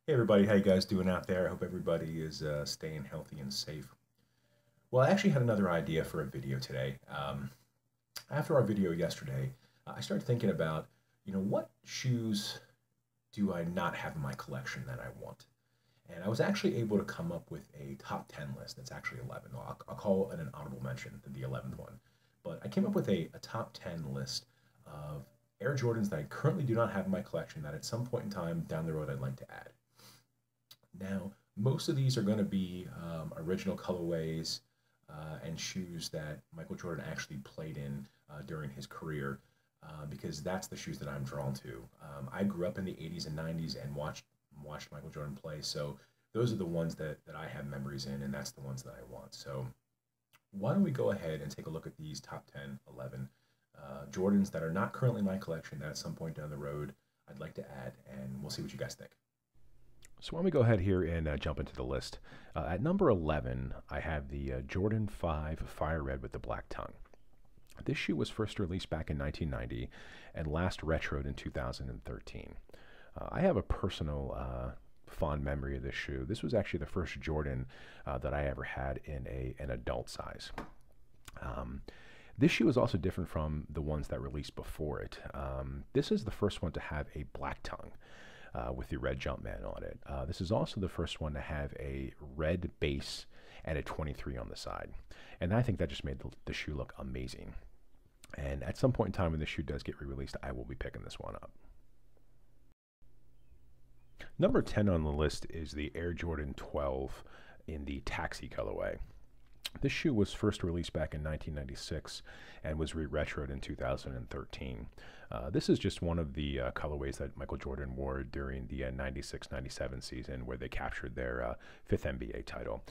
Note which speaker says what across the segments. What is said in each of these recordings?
Speaker 1: Hey everybody, how you guys doing out there? I hope everybody is staying healthy and safe. Well, I actually had another idea for a video today. After our video yesterday, I started thinking about, what shoes do I not have in my collection that I want? And I was actually able to come up with a top 10 list. That's actually 11. I'll call it an honorable mention, the 11th one. But I came up with a top 10 list of Air Jordans that I currently do not have in my collection that at some point in time down the road I'd like to add. Now, most of these are going to be original colorways and shoes that Michael Jordan actually played in during his career because that's the shoes that I'm drawn to. I grew up in the 80s and 90s and watched Michael Jordan play, so those are the ones that I have memories in, and that's the ones that I want. So why don't we go ahead and take a look at these top 10, 11 Jordans that are not currently in my collection that at some point down the road I'd like to add, and we'll see what you guys think.
Speaker 2: So why don't we go ahead here and jump into the list. At number 11, I have the Jordan 5 Fire Red with the black tongue. This shoe was first released back in 1990 and last retroed in 2013. I have a personal fond memory of this shoe. This was actually the first Jordan that I ever had in an adult size. This shoe is also different from the ones that released before it. This is the first one to have a black tongue. With the red Jumpman on it. This is also the first one to have a red base and a 23 on the side. And I think that just made the shoe look amazing. And at some point in time when the shoe does get re-released, I will be picking this one up. Number 10 on the list is the Air Jordan 12 in the Taxi colorway. This shoe was first released back in 1996 and was re-retroed in 2013. This is just one of the colorways that Michael Jordan wore during the 96-97 season where they captured their fifth NBA title.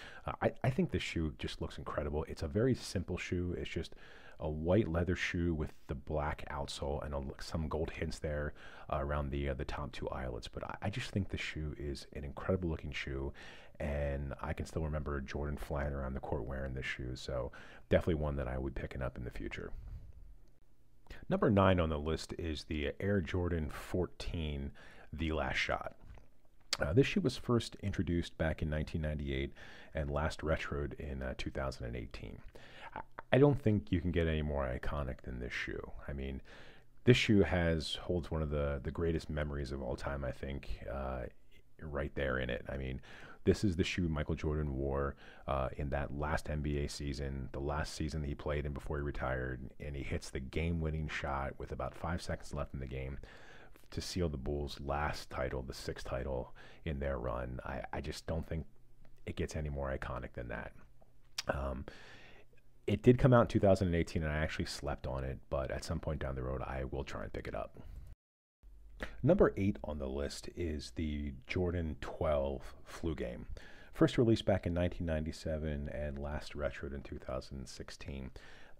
Speaker 2: I think this shoe just looks incredible. It's a very simple shoe. It's just a white leather shoe with the black outsole and some gold hints there around the top two eyelets. But I just think the shoe is an incredible looking shoe, and I can still remember Jordan flying around the court wearing this shoe. So definitely one that I would be picking up in the future. Number 9 on the list is the Air Jordan 14, The Last Shot. This shoe was first introduced back in 1998 and last retroed in 2018. I don't think you can get any more iconic than this shoe. I mean, this shoe holds one of the greatest memories of all time, I think, right there in it. I mean, this is the shoe Michael Jordan wore in that last NBA season, the last season that he played in before he retired, and he hits the game-winning shot with about 5 seconds left in the game to seal the Bulls' last title, the 6th title in their run. I just don't think it gets any more iconic than that. It did come out in 2018, and I actually slept on it, but at some point down the road, I will try and pick it up. Number 8 on the list is the Jordan 12 Flu Game. First released back in 1997 and last retroed in 2016.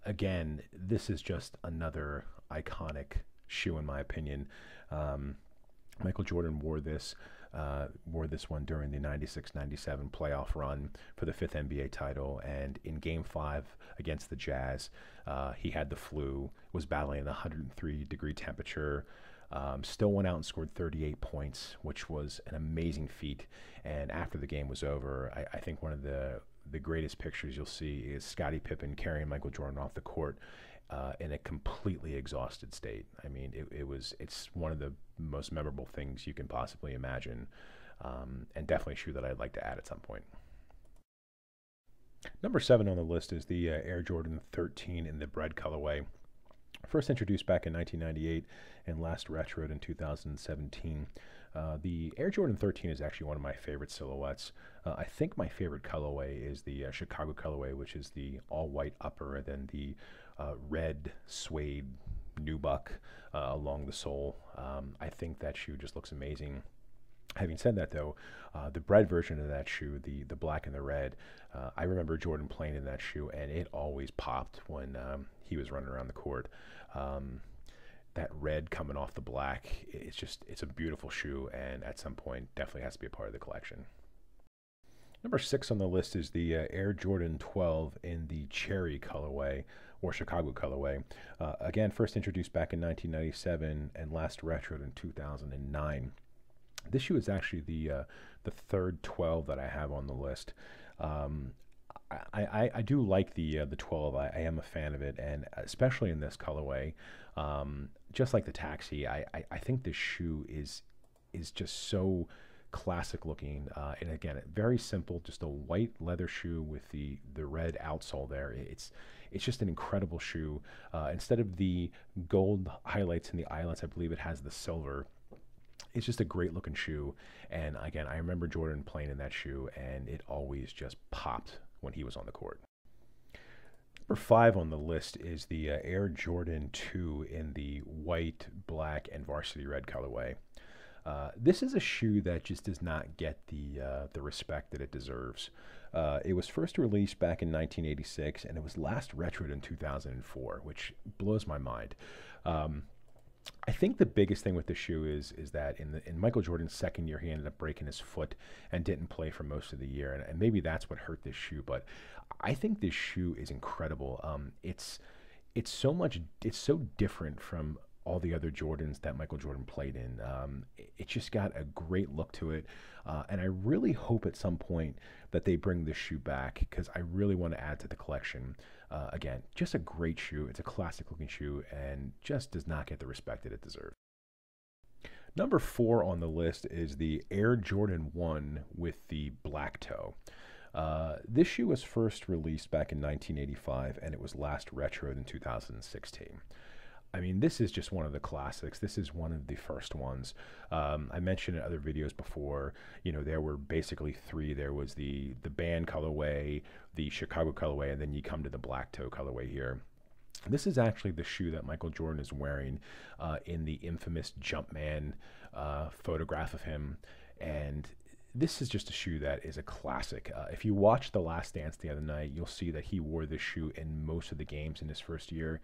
Speaker 2: Again, this is just another iconic shoe in my opinion. Michael Jordan wore this one during the 96-97 playoff run for the 5th NBA title, and in Game 5 against the Jazz, he had the flu, was battling a 103-degree temperature, still went out and scored 38 points, which was an amazing feat. And after the game was over, I think one of the greatest pictures you'll see is Scottie Pippen carrying Michael Jordan off the court in a completely exhausted state. I mean, it's one of the most memorable things you can possibly imagine, and definitely a shoe that I'd like to add at some point. Number 7 on the list is the Air Jordan 13 in the bread colorway. First introduced back in 1998 and last retroed in 2017. The Air Jordan 13 is actually one of my favorite silhouettes. I think my favorite colorway is the Chicago colorway, which is the all-white upper and then the red suede nubuck along the sole. I think that shoe just looks amazing. Having said that, though, the bread version of that shoe, the black and the red, I remember Jordan playing in that shoe, and it always popped when he was running around the court. That red coming off the black, it's a beautiful shoe, and at some point definitely has to be a part of the collection. Number 6 on the list is the Air Jordan 12 in the cherry colorway, or Chicago colorway. Again, first introduced back in 1997 and last retroed in 2009. This shoe is actually the third 12 that I have on the list. Um, I do like the 12. I am a fan of it, and especially in this colorway, just like the Taxi, I think this shoe is just so classic looking. And again, very simple, just a white leather shoe with the red outsole there. It's just an incredible shoe. Instead of the gold highlights in the eyelets, I believe it has the silver. It's just a great looking shoe. And again, I remember Jordan playing in that shoe, and it always just popped when he was on the court. Number 5 on the list is the Air Jordan 2 in the white, black, and varsity red colorway. This is a shoe that just does not get the respect that it deserves. It was first released back in 1986, and it was last retroed in 2004, which blows my mind. I think the biggest thing with the shoe is that in Michael Jordan's second year, he ended up breaking his foot and didn't play for most of the year, and maybe that's what hurt this shoe. But I think this shoe is incredible. It's so different from all the other Jordans that Michael Jordan played in. It just got a great look to it, and I really hope at some point that they bring this shoe back, because I really want to add to the collection. Again, just a great shoe. It's a classic looking shoe and just does not get the respect that it deserves. Number 4 on the list is the Air Jordan 1 with the black toe. This shoe was first released back in 1985, and it was last retroed in 2016. I mean, this is just one of the classics. This is one of the first ones. I mentioned in other videos before, there were basically 3. There was the band colorway, the Chicago colorway, and then you come to the black toe colorway here. This is actually the shoe that Michael Jordan is wearing in the infamous Jumpman photograph of him. And this is just a shoe that is a classic. If you watch The Last Dance the other night, you'll see that he wore this shoe in most of the games in his first year.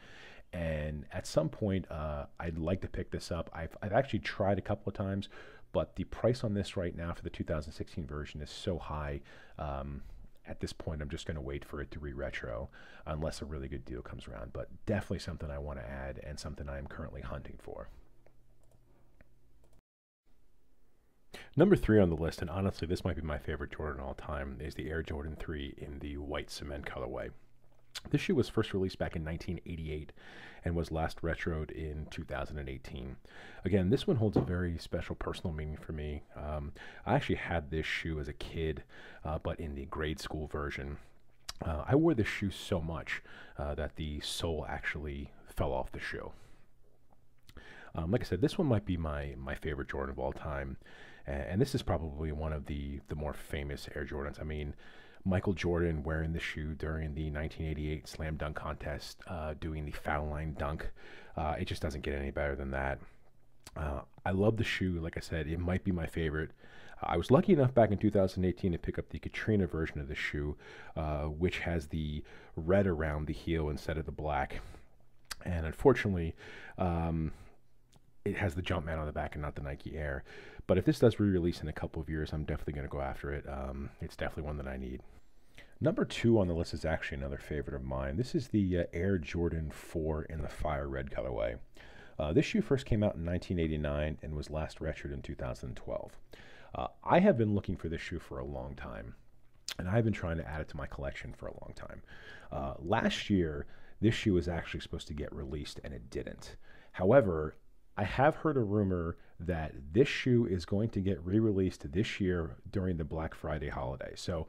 Speaker 2: And at some point, I'd like to pick this up. I've actually tried a couple of times, but the price on this right now for the 2016 version is so high. At this point, I'm just going to wait for it to re-retro unless a really good deal comes around. But definitely something I want to add and something I am currently hunting for. Number 3 on the list, and honestly, this might be my favorite Jordan all time, is the Air Jordan 3 in the white cement colorway. This shoe was first released back in 1988 and was last retroed in 2018. Again, this one holds a very special personal meaning for me. I actually had this shoe as a kid, but in the grade school version. I wore this shoe so much that the sole actually fell off the shoe. Like I said, this one might be my favorite Jordan of all time. And this is probably one of the more famous Air Jordans. I mean, Michael Jordan wearing the shoe during the 1988 Slam Dunk Contest, doing the foul line dunk. It just doesn't get any better than that. I love the shoe. Like I said, it might be my favorite. I was lucky enough back in 2018 to pick up the Katrina version of the shoe, which has the red around the heel instead of the black. And unfortunately, it has the Jumpman on the back and not the Nike Air. But if this does re-release in a couple of years, I'm definitely going to go after it. It's definitely one that I need. Number 2 on the list is actually another favorite of mine. This is the Air Jordan 4 in the fire red colorway. This shoe first came out in 1989 and was last retroed in 2012. I have been looking for this shoe for a long time, and I've been trying to add it to my collection for a long time. Last year, this shoe was actually supposed to get released, and it didn't. However, I have heard a rumor that this shoe is going to get re-released this year during the Black Friday holiday. So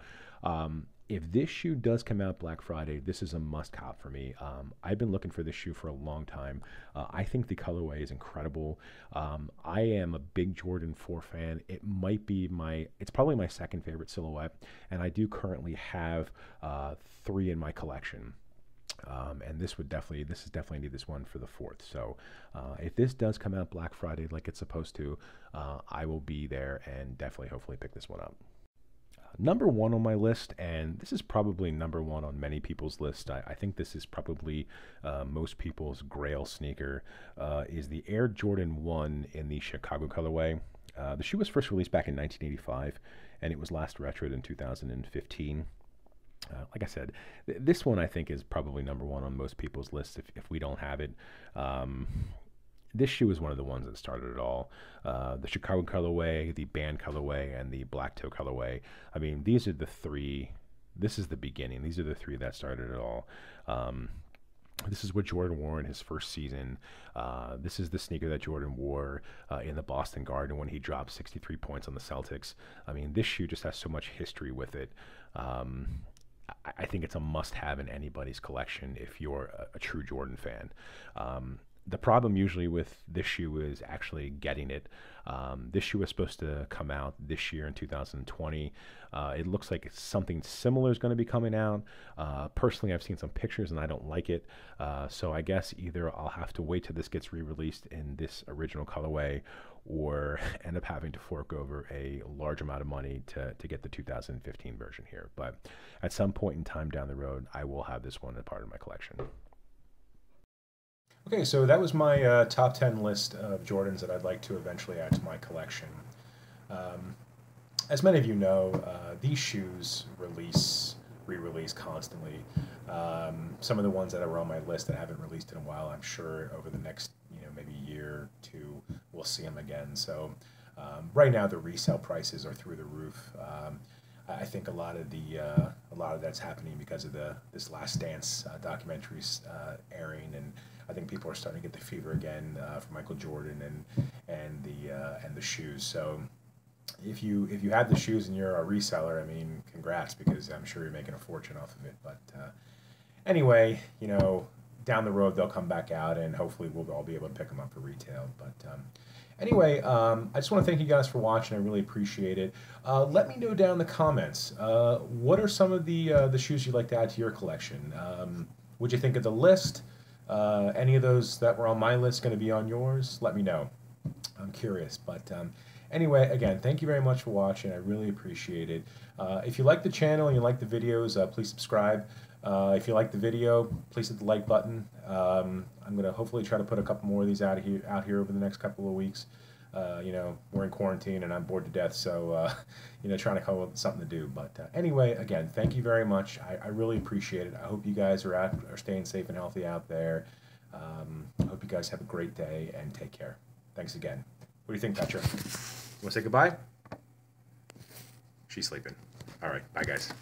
Speaker 2: if this shoe does come out Black Friday, this is a must-cop for me. I've been looking for this shoe for a long time. I think the colorway is incredible. I am a big Jordan 4 fan. It's probably my second favorite silhouette, and I do currently have 3 in my collection. And this is definitely this one for the 4th. So if this does come out Black Friday like it's supposed to, I will be there and definitely hopefully pick this one up. Number 1 on my list, and this is probably number 1 on many people's list. I think this is probably most people's grail sneaker, is the Air Jordan 1 in the Chicago colorway. The shoe was first released back in 1985, and it was last retroed in 2015. Like I said, this one I think is probably number 1 on most people's lists if we don't have it. this shoe is one of the ones that started it all. The Chicago colorway, the band colorway, and the black toe colorway. I mean, these are the three. This is the beginning. These are the three that started it all. This is what Jordan wore in his first season. This is the sneaker that Jordan wore in the Boston Garden when he dropped 63 points on the Celtics. I mean, this shoe just has so much history with it. I think it's a must-have in anybody's collection if you're a true Jordan fan. The problem usually with this shoe is actually getting it. This shoe is supposed to come out this year in 2020. It looks like something similar is going to be coming out. Personally, I've seen some pictures and I don't like it. So I guess either I'll have to wait till this gets re-released in this original colorway, or end up having to fork over a large amount of money to get the 2015 version here. But at some point in time down the road, I will have this one as part of my collection.
Speaker 1: Okay, so that was my top 10 list of Jordans that I'd like to eventually add to my collection. As many of you know, these shoes re-release constantly. Some of the ones that are on my list that haven't released in a while, I'm sure over the next maybe year or two, we'll see them again. So right now the resale prices are through the roof. I think a lot of that's happening because of this Last Dance documentaries airing, and I think people are starting to get the fever again for Michael Jordan and the shoes. So if you have the shoes and you're a reseller, I mean, congrats, because I'm sure you're making a fortune off of it. But anyway, down the road they'll come back out, and hopefully we'll all be able to pick them up for retail. But anyway, I just want to thank you guys for watching. I really appreciate it. Let me know down in the comments, what are some of the shoes you'd like to add to your collection? What'd you think of the list? Any of those that were on my list going to be on yours? Let me know. I'm curious. But anyway, again, thank you very much for watching. I really appreciate it. If you like the channel and you like the videos, please subscribe. If you like the video, please hit the like button. I'm going to hopefully try to put a couple more of these out here over the next couple of weeks. We're in quarantine and I'm bored to death, so trying to come up with something to do. But anyway, again, thank you very much. I really appreciate it. I hope you guys are staying safe and healthy out there. I hope you guys have a great day and take care. Thanks again. What do you think, Petra? You want to say goodbye? She's sleeping. All right. Bye, guys.